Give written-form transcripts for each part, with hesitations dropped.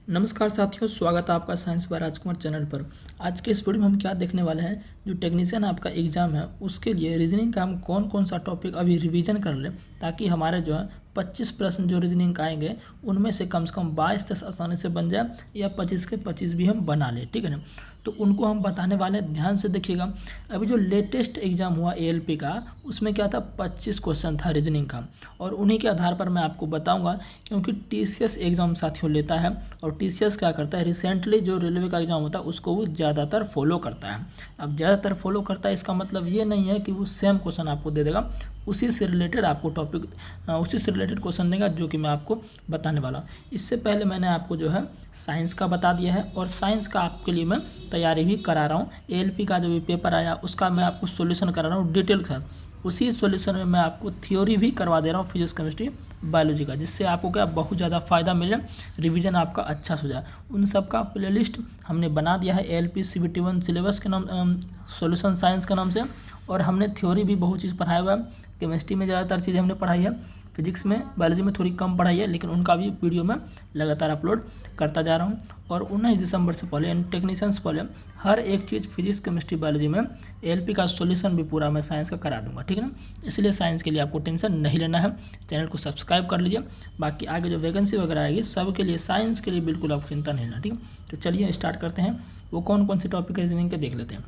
नमस्कार साथियों, स्वागत है आपका साइंस बाय राजकुमार चैनल पर। आज के इस वीडियो में हम क्या देखने वाले हैं, जो टेक्नीशियन आपका एग्जाम है उसके लिए रीजनिंग का हम कौन कौन सा टॉपिक अभी रिवीजन कर लें, ताकि हमारे जो है 25 प्रश्न जो रीजनिंग का आएंगे उनमें से कम 22-23 आसानी से बन जाए, या 25 के 25 भी हम बना लें। ठीक है ना, तो उनको हम बताने वाले हैं, ध्यान से देखिएगा। अभी जो लेटेस्ट एग्जाम हुआ एएलपी का, उसमें क्या था, 25 क्वेश्चन था रीजनिंग का, और उन्हीं के आधार पर मैं आपको बताऊंगा। क्योंकि टीसीएस एग्जाम साथियों लेता है, और टीसीएस क्या करता है, रिसेंटली जो रेलवे का एग्जाम होता है उसको वो ज़्यादातर फॉलो करता है। अब ज़्यादातर फॉलो करता है, इसका मतलब ये नहीं है कि वो सेम क्वेश्चन आपको दे देगा, उसी से रिलेटेड आपको टॉपिक, उसी से रिलेटेड क्वेश्चन देगा, जो कि मैं आपको बताने वाला हूँ। इससे पहले मैंने आपको जो है साइंस का बता दिया है, और साइंस का आपके लिए मैं तैयारी भी करा रहा हूँ। एएलपी का जो भी पेपर आया उसका मैं आपको सॉल्यूशन करा रहा हूँ डिटेल के साथ। उसी सॉल्यूशन में मैं आपको थ्योरी भी करवा दे रहा हूँ, फिजिक्स केमिस्ट्री बायोलॉजी का, जिससे आपको क्या बहुत ज़्यादा फायदा मिले, रिवीजन आपका अच्छा हो जाए। उन सब का प्लेलिस्ट हमने बना दिया है एएलपी CBT 1 सिलेबस के नाम, सॉल्यूशन साइंस के नाम से। और हमने थ्योरी भी बहुत चीज़ पढ़ाया हुआ है। केमिस्ट्री में ज़्यादातर चीज़ें हमने पढ़ाई है, फिजिक्स में, बायोलॉजी में थोड़ी कम पढ़ाई है, लेकिन उनका भी वीडियो में लगातार अपलोड करता जा रहा हूँ। और 19 दिसंबर से पहले, यानी टेक्नीशियंस पहले, हर एक चीज़ फिजिक्स केमिस्ट्री बायोलॉजी में एएलपी का सॉल्यूशन भी पूरा मैं साइंस का करा दूंगा। ठीक है ना, इसलिए साइंस के लिए आपको टेंशन नहीं लेना है। चैनल को सब्सक्राइब कर लीजिए। बाकी आगे जो वैकेंसी वगैरह आएगी सब के लिए, साइंस के लिए बिल्कुल आपको चिंता नहीं लेना। ठीक है, तो चलिए स्टार्ट करते हैं। वो कौन कौन से टॉपिक रीजनिंग के देख लेते हैं।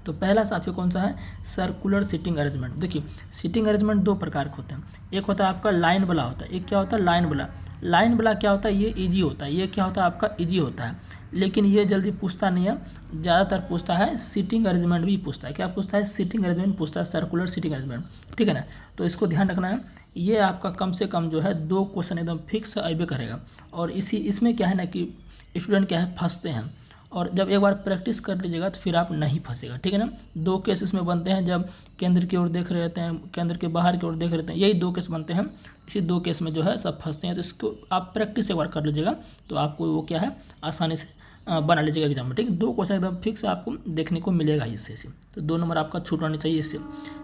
तो पहला साथियों कौन सा है, सर्कुलर सीटिंग अरेंजमेंट। देखिए, सीटिंग अरेंजमेंट दो प्रकार के होते हैं। एक होता है आपका लाइन वाला होता है, एक क्या होता है लाइन वाला। लाइन वाला क्या होता है, ये इजी होता है, ये क्या होता है आपका इजी होता है, लेकिन ये जल्दी पूछता नहीं है। ज़्यादातर पूछता है सीटिंग अरेंजमेंट भी पूछता है। क्या पूछता है, सीटिंग अरेंजमेंट पूछता है, सर्कुलर सीटिंग अरेंजमेंट। ठीक है ना, तो इसको ध्यान रखना है। ये आपका कम से कम जो है 2 क्वेश्चन एकदम फिक्स अबे करेगा। और इसमें क्या है ना कि स्टूडेंट क्या है, फंसते हैं, और जब एक बार प्रैक्टिस कर लीजिएगा तो फिर आप नहीं फंसेगा। ठीक है ना, 2 केस इसमें बनते हैं, जब केंद्र की ओर देख रहे होते हैं, केंद्र के बाहर की ओर देख रहे होते हैं, यही 2 केस बनते हैं। इसी 2 केस में जो है सब फंसते हैं। तो इसको आप प्रैक्टिस एक बार कर लीजिएगा, तो आपको वो क्या है, आसानी से बना लीजिएगा एग्जाम में। ठीक है, 2 क्वेश्चन एकदम फिक्स आपको देखने को मिलेगा इससे से, तो 2 नंबर आपका छूट आनी चाहिए इससे।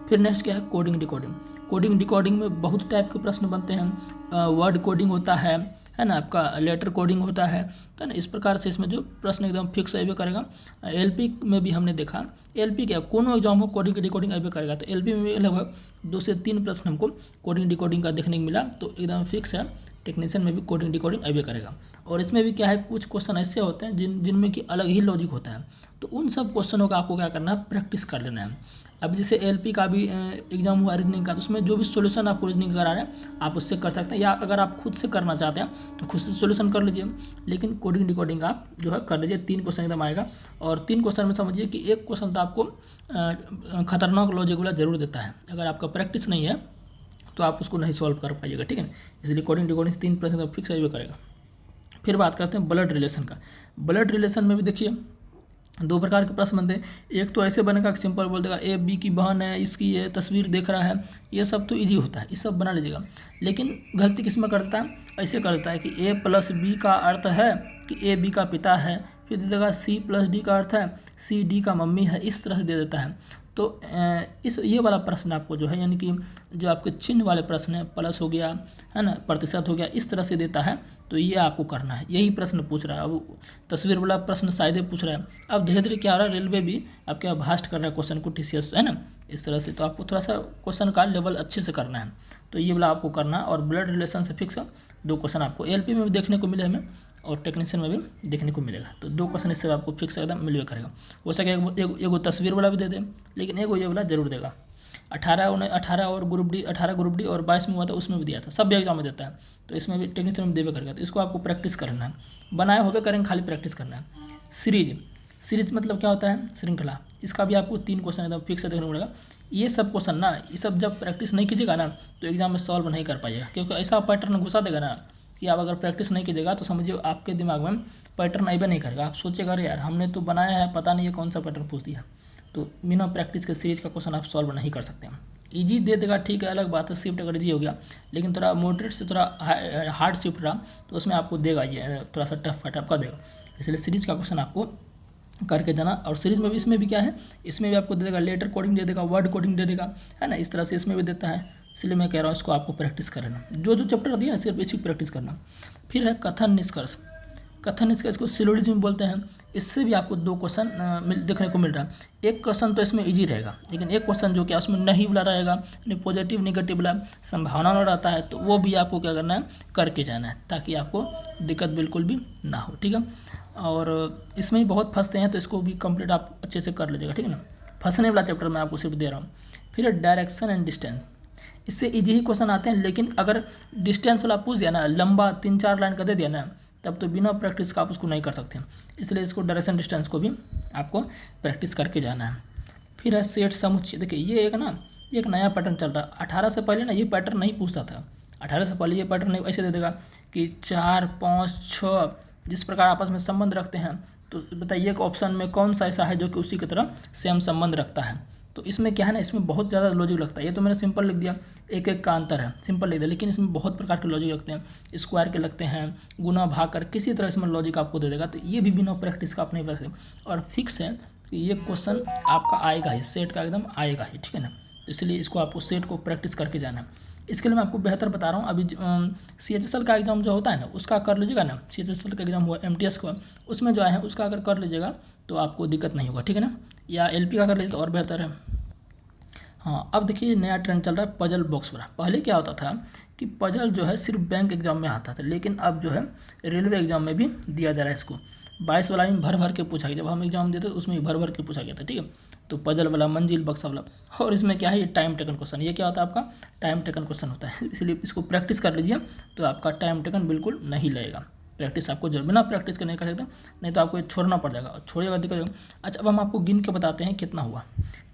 फिर नेक्स्ट क्या है, कोडिंग डिकोडिंग। कोडिंग डिकोडिंग में बहुत टाइप के प्रश्न बनते हैं। वर्ड कोडिंग होता है ना, आपका लेटर कोडिंग होता है ना। इस प्रकार से इसमें जो प्रश्न एकदम फिक्स अबे करेगा। एलपी में भी हमने देखा, एलपी क्या, कोनो एग्जाम हो कोडिंग डिकोडिंग अबे करेगा, तो एलपी में भी लगभग 2 से 3 प्रश्न हमको कोडिंग डिकोडिंग का देखने को मिला, तो एकदम फिक्स है। टेक्नीशियन में भी कोडिंग डिकोडिंग अबे करेगा। और इसमें भी क्या है, कुछ क्वेश्चन ऐसे होते हैं जिनमें कि अलग ही लॉजिक होता है, तो उन सब क्वेश्चनों का आपको क्या करना है, प्रैक्टिस कर लेना है। अब जैसे एलपी का भी एग्जाम हुआ रीजनिंग का, तो उसमें जो भी सॉल्यूशन आपको रीजनिंग करा रहे हैं आप उससे कर सकते हैं, या अगर आप खुद से करना चाहते हैं तो खुद से सॉल्यूशन कर लीजिए। लेकिन कोडिंग डिकोडिंग आप जो है कर लीजिए। 3 क्वेश्चन एकदम आएगा, और 3 क्वेश्चन में समझिए कि एक क्वेश्चन तो आपको खतरनाक लॉजिक वाला जरूर देता है। अगर आपका प्रैक्टिस नहीं है तो आप उसको नहीं सॉल्व कर पाइएगा। ठीक है, इसलिए कोडिंग डिकोडिंग 3 प्रश्न फिक्स अबे करेगा। फिर बात करते हैं ब्लड रिलेशन का। ब्लड रिलेशन में भी देखिए 2 प्रकार के प्रश्न बनते हैं। एक तो ऐसे बनेगा कि सिंपल बोल देगा ए बी की बहन है, इसकी ये तस्वीर देख रहा है, ये सब तो इजी होता है, ये सब बना लीजिएगा। लेकिन गलती किस में करता है, ऐसे करता है कि a + b का अर्थ है कि a b का पिता है, फिर दे देगा c + d का अर्थ है c d का मम्मी है, इस तरह से दे देता है। तो ये वाला प्रश्न आपको जो है, यानी कि जो आपके चिन्ह वाले प्रश्न है, प्लस हो गया है ना, प्रतिशत हो गया, इस तरह से देता है, तो ये आपको करना है। यही प्रश्न पूछ रहा है। अब तस्वीर वाला प्रश्न शायद पूछ रहा है। अब धीरे धीरे क्या हो रहा है, रेलवे भी अब क्या भास्ट कर रहा है क्वेश्चन को, टीसीएस, है ना, इस तरह से। तो आपको थोड़ा सा क्वेश्चन का लेवल अच्छे से करना है, तो ये वाला आपको करना है। और ब्लड रिलेशन से फिक्स 2 क्वेश्चन आपको एलपी में भी देखने को मिले हमें, और टेक्नीशियन में भी देखने को मिलेगा। तो 2 क्वेश्चन इससे आपको फिक्स एकदम मिलवे करेगा। हो सके एगो तस्वीर वाला भी दे दे, लेकिन एगो ये वाला जरूर देगा। 18 और ग्रुप डी, 18 ग्रुप डी और 22 में हुआ था, उसमें भी दिया था, सब भी एग्जाम में देता है, तो इसमें भी टेक्नीशियन में देवे करेगा। तो इसको आपको प्रैक्टिस करना है, बनाए होवे करेंगे, खाली प्रैक्टिस करना है। सीरीज मतलब क्या होता है, श्रृंखला। इसका भी आपको 3 क्वेश्चन एकदम फिक्स देखने को मिलेगा। ये सब क्वेश्चन ना, ये सब जब प्रैक्टिस नहीं कीजिएगा ना, तो एग्जाम में सॉल्व नहीं कर पाइएगा, क्योंकि ऐसा पैटर्न घुसा देगा ना कि आप अगर प्रैक्टिस नहीं कीजिएगा तो समझिए आपके दिमाग में पैटर्न अबे नहीं करेगा। आप सोचेगा अरे यार हमने तो बनाया है, पता नहीं है कौन सा पैटर्न पूछ दिया। तो बिना प्रैक्टिस के सीरीज का क्वेश्चन आप सॉल्व नहीं कर सकते हैं। ईजी दे देगा, ठीक है, अलग बात है, शिफ्ट अगर ईजी हो गया, लेकिन थोड़ा मॉडरेट से थोड़ा हार्ड शिफ्ट रहा तो उसमें आपको देगा, ये थोड़ा सा टफ टाइप का देगा। इसलिए सीरीज का क्वेश्चन आपको करके जाना। और सीरीज में भी, इसमें भी क्या है, इसमें भी आपको दे देगा लेटर कोडिंग दे देगा, वर्ड कोडिंग दे देगा, है ना, इस तरह से इसमें भी देता है। इसलिए मैं कह रहा हूँ इसको आपको प्रैक्टिस करना, जो जो चैप्टर दिया ना सिर्फ इसी प्रैक्टिस करना। फिर है कथन निष्कर्ष। कथन स्केच को सिलोजिज्म बोलते हैं। इससे भी आपको 2 क्वेश्चन देखने को मिल रहा है। एक क्वेश्चन तो इसमें इजी रहेगा, लेकिन एक क्वेश्चन जो कि उसमें नहीं वाला रहेगा, पॉजिटिव निगेटिव वाला संभावना वाला रहता है, तो वो भी आपको क्या करना है, करके जाना है, ताकि आपको दिक्कत बिल्कुल भी ना हो। ठीक है, और इसमें ही बहुत फंसते हैं, तो इसको भी कंप्लीट आप अच्छे से कर लीजिएगा। ठीक है ना, फंसने वाला चैप्टर मैं आपको सिर्फ दे रहा हूँ। फिर डायरेक्शन एंड डिस्टेंस, इससे इजी ही क्वेश्चन आते हैं, लेकिन अगर डिस्टेंस वाला पूछ दिया ना, लंबा 3-4 लाइन का दे दिया ना, तब तो बिना प्रैक्टिस का आप उसको नहीं कर सकते। इसलिए इसको डायरेक्शन डिस्टेंस को भी आपको प्रैक्टिस करके जाना है। फिर है सेट समुच्चय। देखिए ये एक नया पैटर्न चल रहा है। 18 से पहले ना ये पैटर्न नहीं पूछता था। 18 से पहले ये पैटर्न नहीं ऐसे दे देगा कि 4, 5, 6 जिस प्रकार आपस में संबंध रखते हैं, तो बताइए एक ऑप्शन में कौन सा ऐसा है जो कि उसी की तरह सेम संबंध रखता है। तो इसमें क्या है ना, इसमें बहुत ज़्यादा लॉजिक लगता है। ये तो मैंने सिंपल लिख दिया, एक एक का अंतर है, सिंपल लिख दिया, लेकिन इसमें बहुत प्रकार के लॉजिक लगते हैं, स्क्वायर के लगते हैं, गुना भाग कर, किसी तरह इसमें लॉजिक आपको दे देगा। तो ये भी बिना प्रैक्टिस का आप नहीं बता सकते। और फिक्स है कि ये क्वेश्चन आपका आएगा ही, सेट का एकदम आएगा ही। ठीक है ना, इसलिए इसको आपको सेट को प्रैक्टिस करके जाना है। इसके लिए मैं आपको बेहतर बता रहा हूँ, अभी CHSL का एग्जाम जो होता है ना, उसका कर लीजिएगा ना। CHSL का एग्जाम हुआ MTS का, उसमें जो आया है उसका अगर कर लीजिएगा तो आपको दिक्कत नहीं होगा। ठीक है ना, या LP का कर लीजिए तो और बेहतर है। हाँ, अब देखिए नया ट्रेंड चल रहा है पजल बॉक्स वाला। पहले क्या होता था कि पजल जो है सिर्फ बैंक एग्जाम में आता था, लेकिन अब जो है रेलवे एग्जाम में भी दिया जा रहा है इसको। 22 वाला में भर भर के पूछा गया, जब हम एग्जाम देते तो उसमें भर भर के पूछा गया था। ठीक है, तो पजल वाला, मंजिल बक्सा वाला, और इसमें क्या है, ये टाइम टेकन क्वेश्चन। ये क्या होता है, आपका टाइम टेकन क्वेश्चन होता है, इसलिए इसको प्रैक्टिस कर लीजिए, तो आपका टाइम टेकन बिल्कुल नहीं लगेगा। प्रैक्टिस आपको जब बिना प्रैक्टिस के नहीं कर सकते, नहीं तो आपको ये छोड़ना पड़ जाएगा, छोड़िएगा दिक्कत होगा। अच्छा, अब हम आपको गिन के बताते हैं कितना हुआ।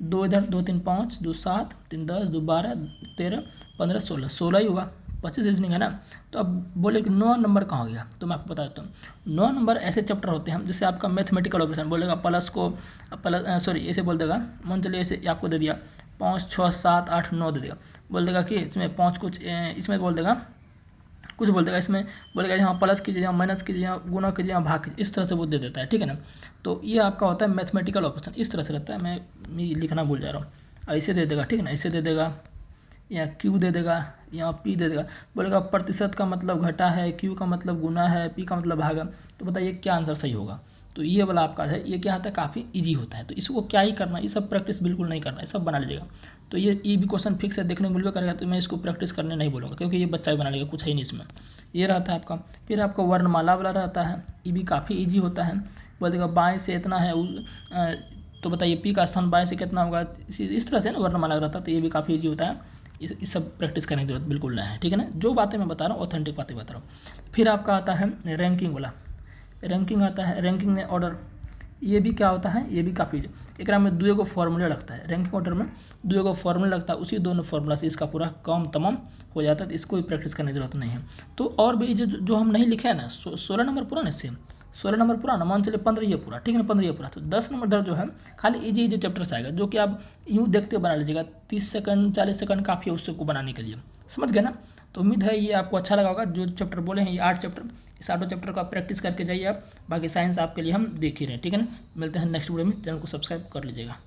2 इधर, 2 3 5, 2 7, 3 10, 2 12, 13, 15, 16, 16 ही हुआ। 25 रीजनिंग है ना। तो अब बोले कि 9 नंबर कहाँ गया, तो मैं आपको बता देता हूँ। 9 नंबर ऐसे चैप्टर होते हैं जैसे आपका मैथमेटिकल ऑपरेशन बोलेगा, प्लस को प्लस सॉरी ऐसे बोल देगा, मान चलिए ऐसे आपको दे दिया 5, 6, 7, 8, 9 दे देगा, बोल देगा कि इसमें 5 कुछ इसमें बोल देगा, कुछ बोल देगा इसमें, बोलेगा यहाँ प्लस कीजिए, यहाँ माइनस कीजिए, यहाँ गुना कीजिए, यहाँ भाग कीजिए, इस तरह से वो दे देता है। ठीक है ना, तो ये आपका होता है मैथमेटिकल ऑपरेशन, इस तरह से रहता है। मैं लिखना भूल जा रहा हूँ। ऐसे दे देगा, ठीक है ना, ऐसे दे देगा, यहाँ Q दे देगा, यहाँ P दे देगा, बोलेगा प्रतिशत का मतलब घटा है, Q का मतलब गुना है, P का मतलब भागा। तो बताइए क्या आंसर सही होगा। तो ये वाला आपका है, ये क्या होता है, काफ़ी इजी होता है। तो इसको क्या ही करना, ये सब प्रैक्टिस बिल्कुल नहीं करना, ये सब बना लीजिएगा। तो ये भी क्वेश्चन फिक्स है, देखने को मिलवे करेगा, तो मैं इसको प्रैक्टिस करने नहीं बोलूँगा, क्योंकि ये बच्चा ही बना लेगा, कुछ है ही नहीं इसमें। ये रहता है आपका। फिर आपका वर्णमाला वाला रहता है, ये भी काफ़ी ईजी होता है। बोलेगा बाएँ से इतना है, तो बताइए P का स्थान बाएँ से कितना होगा, इस तरह से ना वर्णमाला रहता है। तो ये भी काफ़ी ईजी होता है, इस सब प्रैक्टिस करने की जरूरत बिल्कुल नहीं है। ठीक है ना, जो बातें मैं बता रहा हूँ ऑथेंटिक बातें बता रहा हूँ। फिर आपका आता है रैंकिंग वाला, रैंकिंग आता है, रैंकिंग में ऑर्डर, ये भी क्या होता है, ये भी काफ़ी एक में 2 गो फॉर्मूला लगता है। रैंकिंग ऑर्डर में 2 गो फॉर्मूला लगता है, उसी दोनों फार्मूला से इसका पूरा काम तमाम हो जाता है। तो इसको भी प्रैक्टिस करने की जरूरत नहीं है। तो और भी जो हम नहीं लिखे हैं ना, 16 नंबर पूरा ना, सेम 16 नंबर पूरा ना, मान चलिए 15 ये पूरा, ठीक है ना, 15 ये पूरा। तो 10 नंबर डर जो है खाली इजी चैप्टर से आएगा, जो कि आप यूँ देखते बना लीजिएगा, 30 सेकंड 40 सेकंड काफ़ी है उससे को बनाने के लिए, समझ गए ना। तो उम्मीद है ये आपको अच्छा लगा होगा। जो चैप्टर बोले हैं ये 8 चैप्टर, इस 8 चैप्टर का प्रैक्टिस करके जाइए आप। बाकी साइंस आपके लिए हम देख ही रहे हैं। ठीक है ना, मिलते हैं नेक्स्ट वीडियो में, चैनल को सब्सक्राइब कर लीजिएगा।